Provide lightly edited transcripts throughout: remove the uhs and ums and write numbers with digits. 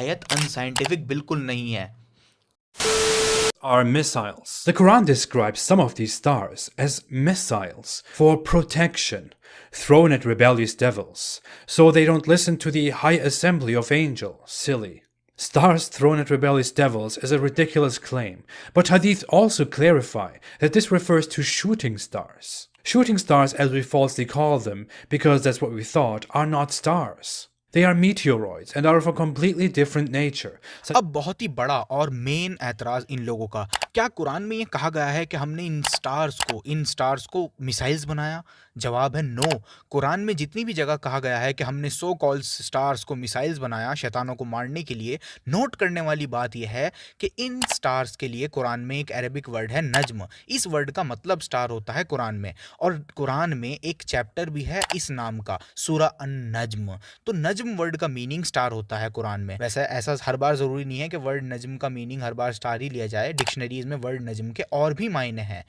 आयत अनसाइंटिफिक बिल्कुल नहीं है। Are missiles. The Quran describes some of these stars as missiles for protection, thrown at rebellious devils, so they don't listen to the high assembly of angels. Silly. Stars thrown at rebellious devils is a ridiculous claim, but Hadith also clarify that this refers to shooting stars. Shooting stars, as we falsely call them, because that's what we thought, are not stars. They are meteoroids and are of a completely different nature. अब बहुत ही बड़ा और main ऐतराज़ इन लोगों का, क्या कुरान में ये कहा गया है कि हमने इन स्टार्स को मिसाइल्स बनाया? जवाब है नो। कुरान में जितनी भी जगह कहा गया है कि हमने सो कॉल्ड स्टार्स को मिसाइल्स बनाया शैतानों को मारने के लिए, नोट करने वाली बात यह है कि इन स्टार्स के लिए कुरान में एक अरबिक वर्ड है नज्म। इस वर्ड का मतलब स्टार होता है कुरान में, और कुरान में एक चैप्टर भी है इस नाम का, सूरा अन-नज्म। तो नज्म वर्ड का मीनिंग स्टार होता है कुरान में। वैसे ऐसा हर बार ज़रूरी नहीं है कि वर्ड नज्म का मीनिंग हर बार स्टार ही लिया जाए, डिक्शनरीज में वर्ड नज्म के और भी मायने हैं।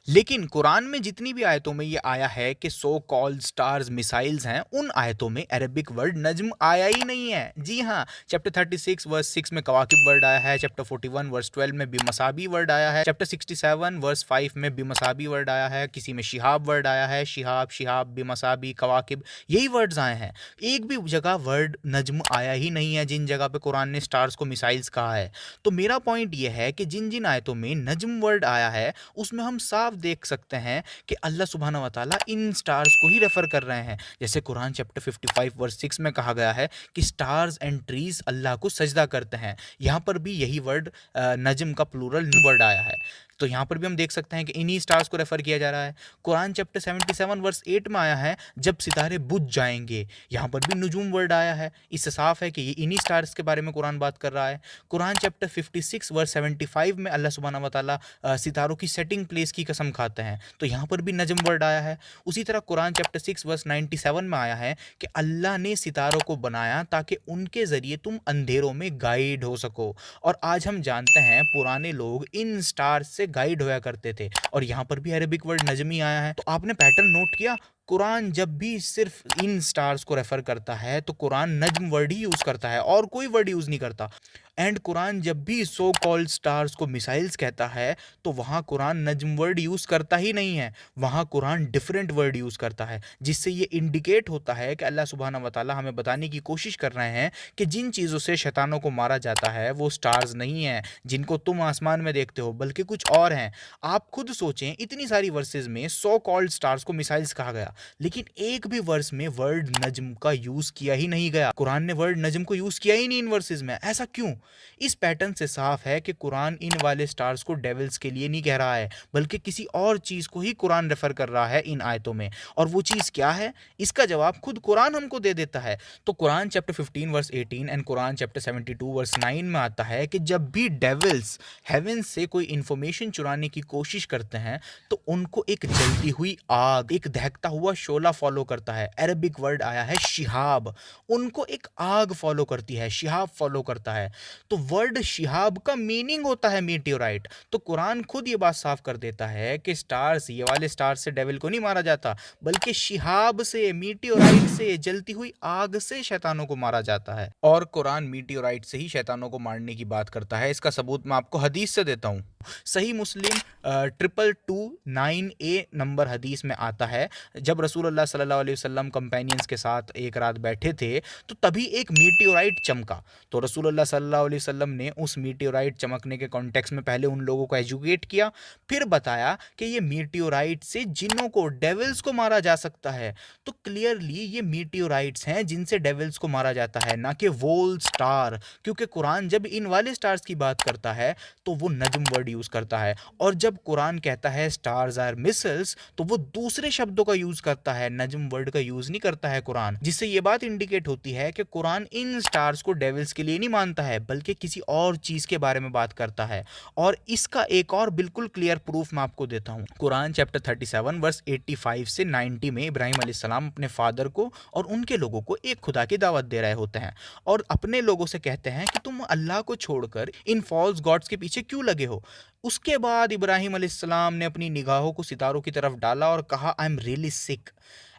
लेकिन कुरान में जितनी भी आयतों में ये आया है कि सो कॉल्ड स्टार्स मिसाइल्स हैं, उन आयतों में अरबिक वर्ड नज्म आया ही नहीं है। जी हाँ, चैप्टर 36 वर्स 6 में कवाकिब वर्ड आया है, चैप्टर 41 वर्स 12 में बिमसाबी वर्ड आया है, चैप्टर 67 वर्स 5 में बिमसाबी वर्ड आया है, किसी में शिहाब वर्ड आया है, शिहाब बिमसाबी कवाकिब, यही वर्ड्स आए हैं। एक भी जगह वर्ड नज्म आया ही नहीं है जिन जगह पे कुरान ने स्टार्स को मिसाइल्स कहा है। तो मेरा पॉइंट ये है कि जिन जिन आयतों में नज्म वर्ड आया है उसमें हम साफ देख सकते हैं कि अल्लाह सुब्हानहू व तआला इन स्टार्स को ही रेफर कर रहे हैं। जैसे कुरान चैप्टर 55 वर्स 6 में कहा गया है कि स्टार्स एंड ट्रीज अल्लाह को सजदा करते हैं। यहाँ पर भी यही वर्ड नज्म का प्लूरल वर्ड आया है। तो यहाँ पर भी हम देख सकते हैं कि इन्हीं स्टार्स को रेफर किया जा रहा है। कुरान चैप्टर 77 वर्स 8 में आया है जब सितारे बुझ जाएंगे, यहाँ पर भी नुजूम वर्ड आया है। इससे साफ है कि ये इन्हीं स्टार्स के बारे में कुरान बात कर रहा है। कुरान चैप्टर 56 वर्स 75 में अल्लाह सुब्हानहू व तआला सितारों की सेटिंग प्लेस की कसम खाते हैं, तो यहाँ पर भी नजम वर्ड आया है। उसी तरह कुरान चैप्टर 6 वर्स 97 में आया है कि अल्लाह ने सितारों को बनाया ताकि उनके ज़रिए तुम अंधेरों में गाइड हो सको। और आज हम जानते हैं पुराने लोग इन स्टार से गाइड होया करते थे, और यहाँ पर भी अरबिक वर्ड नजमी आया है। तो आपने पैटर्न नोट किया, कुरान जब भी सिर्फ इन स्टार्स को रेफर करता है तो कुरान नज्म वर्ड ही यूज़ करता है और कोई वर्ड यूज़ नहीं करता। एंड कुरान जब भी सो कॉल्ड स्टार्स को मिसाइल्स कहता है तो वहाँ कुरान नज्म वर्ड यूज़ करता ही नहीं है, वहाँ कुरान डिफरेंट वर्ड यूज़ करता है, जिससे ये इंडिकेट होता है कि अल्लाह सुब्हानहू व तआला हमें बताने की कोशिश कर रहे हैं कि जिन चीज़ों से शैतानों को मारा जाता है वो स्टार्स नहीं हैं जिनको तुम आसमान में देखते हो, बल्कि कुछ और हैं। आप खुद सोचें, इतनी सारी वर्सेस में सो कॉल्ड स्टार्स को मिसाइल्स कहा गया, लेकिन एक भी वर्स में वर्ड नज्म का यूज़ किया ही नहीं गया। कुरान ने वर्ड नज्म को यूज़ किया ही नहीं इन वर्सेस में। ऐसा क्यों? इस पैटर्न से साफ है कि कुरान इन वाले स्टार्स को डेविल्स के लिए नहीं कह रहा है, बल्कि किसी और चीज़ को ही कुरान रेफर कर रहा है इन आयतों में। और वो चीज़ क्या है, इसका जवाब खुद कुरान हमको दे देता है। तो Quran chapter 15 verse 18 and Quran chapter 72 verse 9 में आता है कि जब भी डेविल्स हेवन से कोई इंफॉर्मेशन चुराने की कोशिश करते हैं तो उनको एक जलती हुई आग, एक दहकता हुआ शोला फॉलो करता है। अरबिक वर्ड आया है शिहाब, उनको एक आग फॉलो करती है, शिहाब फॉलो करता है। तो वर्ड शिहाब का मीनिंग होता है मीटियोराइट। तो कुरान खुद ये बात साफ कर देता है कि स्टार्स, ये वाले स्टार्स से डेविल को नहीं मारा जाता, बल्कि शिहाब से, मीटियोराइट से, जलती हुई आग से शैतानों को मारा जाता है। और कुरान मीटियोराइट से ही शैतानों को मारने की बात करता है। इसका सबूत मैं आपको हदीस से देता हूँ। सही मुस्लिम 2229A नंबर हदीस में आता है, जब रसूलुल्लाह सल्लल्लाहु अलैहि वसल्लम कंपेनियंस के साथ एक रात बैठे थे तो तभी एक मीटियोराइट चमका। तो रसूलुल्लाह सल्लल्लाहु अलैहि वसल्लम ने उस मीटियोराइट चमकने के कॉन्टेक्स्ट में पहले उन लोगों को एजुकेट किया, फिर बताया कि ये मीटियोराइट से जिन्नों को, डेविल्स को मारा जा सकता है। तो क्लियरली ये मीटियोराइट्स हैं जिनसे डेविल्स को मारा जाता है, ना कि वोल स्टार, क्योंकि कुरान जब इन वाले स्टार्स की बात करता है तो वो नज्म वर्ड यूज़ करता है, और जब कुरान कहता है स्टार्स आर मिसाइल्स तो वो दूसरे शब्दों का यूज़ करता है, नज्म वर्ड का यूज़ नहीं करता है कुरान। जिससे ये बात इंडिकेट होती है कि कुरान इन स्टार्स को डेविल्स के लिए नहीं मानता है, बल्कि किसी और चीज़ के बारे में बात करता है। और इसका एक और बिल्कुल क्लियर प्रूफ मैं आपको देता हूँ। कुरान चैप्टर 37 वर्स 85 से 90 में इब्राहिम अलैहिस्सलाम अपने फादर को और उनके लोगों को एक खुदा की दावत दे रहे होते हैं, और अपने लोगों से कहते हैं कि तुम अल्लाह को छोड़कर इन फॉल्स गॉड्स के पीछे क्यों लगे हो। उसके बाद इब्राहिम अलैहिस्सलाम ने अपनी निगाहों को सितारों की तरफ डाला और कहा, आई एम रियली सिक।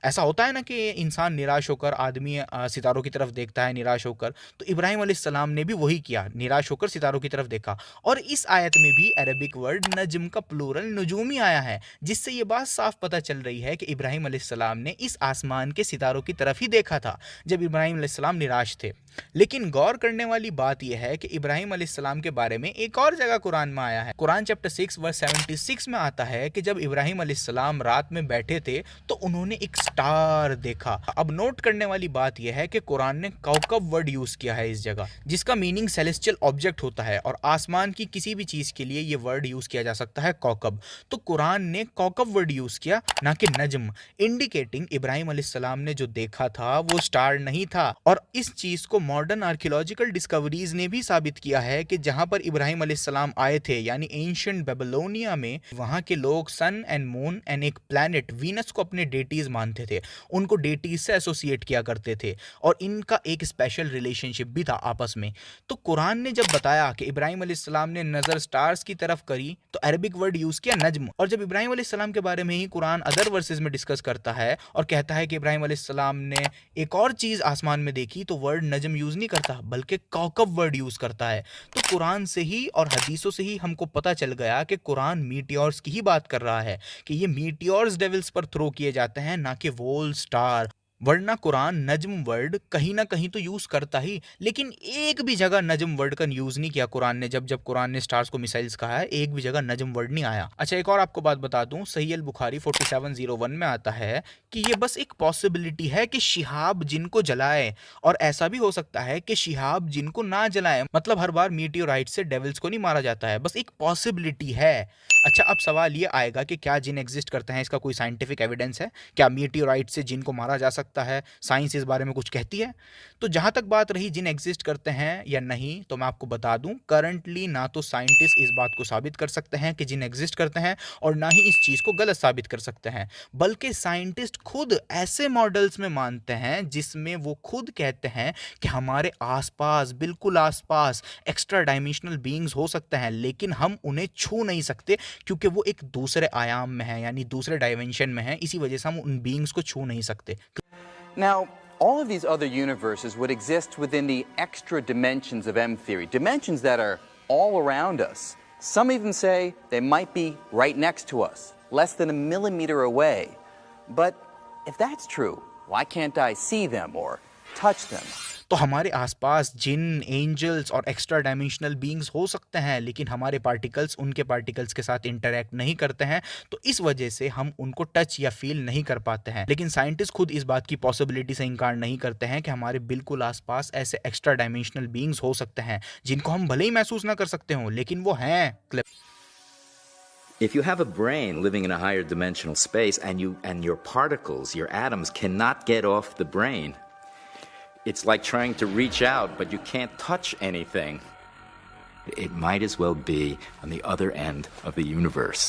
ऐसा होता है ना कि इंसान निराश होकर आदमी सितारों की तरफ देखता है निराश होकर, तो इब्राहिम अलैहिस्सलाम ने भी वही किया, निराश होकर सितारों की तरफ देखा। और इस आयत में भी अरबिक वर्ड नज्म का प्लूरल नुजूम ही आया है, जिससे ये बात साफ पता चल रही है कि इब्राहिम अलैहिस्सलाम ने इस आसमान के सितारों की तरफ ही देखा था जब इब्राहिम अलैहिस्सलाम निराश थे। लेकिन गौर करने वाली बात यह है कि इब्राहिम अलैहिस्सलाम के बारे में एक और जगह कुरान में आया है। कुरान चैप्टर 6 वर्स 76 में आता है कि जब इब्राहिम अलैहिस्सलाम रात में बैठे थे तो उन्होंने एक स्टार देखा। अब नोट करने वाली बात यह है कि कुरान ने कौकब वर्ड यूज किया है इस जगह, जिसका मीनिंग सेलेस्टियल ऑब्जेक्ट होता है और आसमान की किसी भी चीज के लिए यह वर्ड यूज किया जा सकता है कौकब। तो कुरान ने कौकब वर्ड यूज किया, ना कि नज्म, इंडिकेटिंग इब्राहिम अलैहिस्सलाम ने जो देखा था वो स्टार नहीं था। और इस चीज को मॉडर्न आर्कियोलॉजिकल डिस्कवरीज ने भी साबित किया है कि जहां पर इब्राहिम अलैहिस्सलाम आए थे यानी एंशिएंट बेबीलोनिया में, वहां के लोग सन एंड मून एंड एक प्लैनेट वीनस को अपने डेटीज मानते थे, उनको डेटीज से एसोसिएट किया करते थे और इनका एक स्पेशल रिलेशनशिप भी था आपस में। तो कुरान ने जब बताया कि इब्राहिम अलैहिस्सलाम ने नजर स्टार्स की तरफ करी तो अरबिक वर्ड यूज किया नज्म। और जब इब्राहिम अलैहिस्सलाम के बारे में ही कुरान अदर वर्सेस में डिस्कस करता है और कहता है कि इब्राहिम अलैहिस्सलाम ने एक और चीज आसमान में देखी, तो वर्ड नज्म यूज नहीं करता बल्कि कौकब वर्ड यूज करता है। तो कुरान से ही और हदीसों से ही हमको पता चल गया कि कुरान मीटियोर्स की ही बात कर रहा है, कि ये मीटियोर्स डेविल्स पर थ्रो किए जाते हैं, ना कि वोल स्टार। वरना कुरान नज्म वर्ड कहीं ना कहीं तो यूज करता ही, लेकिन एक भी जगह नज्म वर्ड का यूज नहीं किया कुरान ने। जब जब कुरान ने स्टार्स को मिसाइल्स कहा है, एक भी जगह नज्म वर्ड नहीं आया। अच्छा, एक और आपको बात बता दूं, सही अल बुखारी 4701 में आता है कि ये बस एक पॉसिबिलिटी है कि शिहाब जिनको जलाए, और ऐसा भी हो सकता है कि शिहाब जिनको ना जलाए। मतलब हर बार मीटियोराइट से डेविल्स को नहीं मारा जाता है, बस एक पॉसिबिलिटी है। अच्छा, अब सवाल ये आएगा कि क्या जिन एग्जिस्ट करते हैं, इसका कोई साइंटिफिक एविडेंस है? क्या मीटियोराइट से जिन को मारा जा सकता है? साइंस इस बारे में कुछ कहती है? तो जहां तक बात रही जिन एग्जिस्ट करते हैं या नहीं, तो मैं आपको बता दूं, करंटली ना तो साइंटिस्ट इस बात को साबित कर सकते हैं कि जिन एग्जिस्ट करते हैं, और ना ही इस चीज को गलत साबित कर सकते हैं। बल्कि साइंटिस्ट खुद ऐसे मॉडल्स में मानते हैं जिसमें वो खुद कहते हैं कि हमारे आसपास, बिल्कुल आसपास एक्स्ट्रा डायमेंशनल बीइंग्स हो सकते हैं, लेकिन हम उन्हें छू नहीं सकते क्योंकि वो एक दूसरे आयाम में है, यानी दूसरे डायमेंशन में है। इसी वजह से हम उन बीइंग्स को छू नहीं सकते। Now, all of these other universes would exist within the extra dimensions of M theory, dimensions that are all around us. Some even say they might be right next to us, less than a millimeter away. But if that's true, why can't I see them or touch them? तो हमारे आसपास जिन, angels और extra dimensional beings हो सकते हैं, लेकिन हमारे particles उनके पार्टिकल्स के साथ इंटरैक्ट नहीं करते हैं, तो इस वजह से हम उनको टच या फील नहीं कर पाते हैं। लेकिन साइंटिस्ट खुद इस बात की पॉसिबिलिटी से इनकार नहीं करते हैं कि हमारे बिल्कुल आसपास ऐसे एक्स्ट्रा डायमेंशनल बीइंग्स हो सकते हैं जिनको हम भले ही महसूस ना कर सकते हों, लेकिन वो हैं। If you have a brain living in a higher dimensional space and your particles, your atoms cannot get off the brain, it's like trying to reach out but you can't touch anything. It might as well be on the other end of the universe.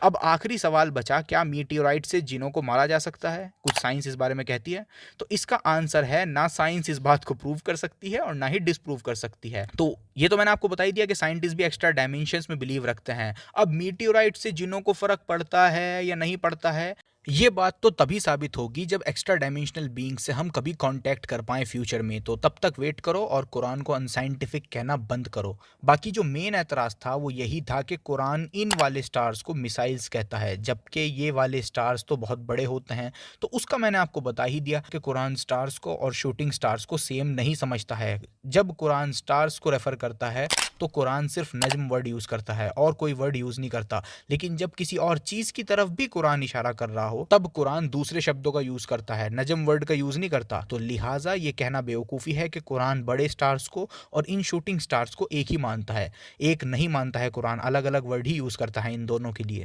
अब आखिरी सवाल बचा, क्या meteorite से जिनों को मारा जा सकता है? कुछ साइंस इस बारे में कहती है? तो इसका आंसर है ना, साइंस इस बात को प्रूव कर सकती है और ना ही डिसप्रूव कर सकती है। तो ये तो मैंने आपको बता ही दिया कि साइंटिस्ट भी एक्स्ट्रा डायमेंशंस में बिलीव रखते हैं। अब मीटियोराइट से जिनों को फर्क पड़ता है या नहीं पड़ता है, ये बात तो तभी साबित होगी जब एक्स्ट्रा डायमेंशनल बीइंग से हम कभी कांटेक्ट कर पाएं फ्यूचर में। तो तब तक वेट करो और कुरान को अनसाइंटिफिक कहना बंद करो। बाकी जो मेन एतराज़ था वो यही था कि कुरान इन वाले स्टार्स को मिसाइल्स कहता है, जबकि ये वाले स्टार्स तो बहुत बड़े होते हैं। तो उसका मैंने आपको बता ही दिया कि कुरान स्टार्स को और शूटिंग स्टार्स को सेम नहीं समझता है। जब कुरान स्टार्स को रेफर करता है तो कुरान सिर्फ नज्म वर्ड यूज़ करता है और कोई वर्ड यूज़ नहीं करता। लेकिन जब किसी और चीज़ की तरफ भी कुरान इशारा कर रहा हो, तब कुरान दूसरे शब्दों का यूज़ करता है, नज्म वर्ड का यूज़ नहीं करता। तो लिहाजा ये कहना बेवकूफ़ी है कि कुरान बड़े स्टार्स को और इन शूटिंग स्टार्स को एक ही मानता है। एक नहीं मानता है कुरान, अलग अलग वर्ड ही यूज़ करता है इन दोनों के लिए।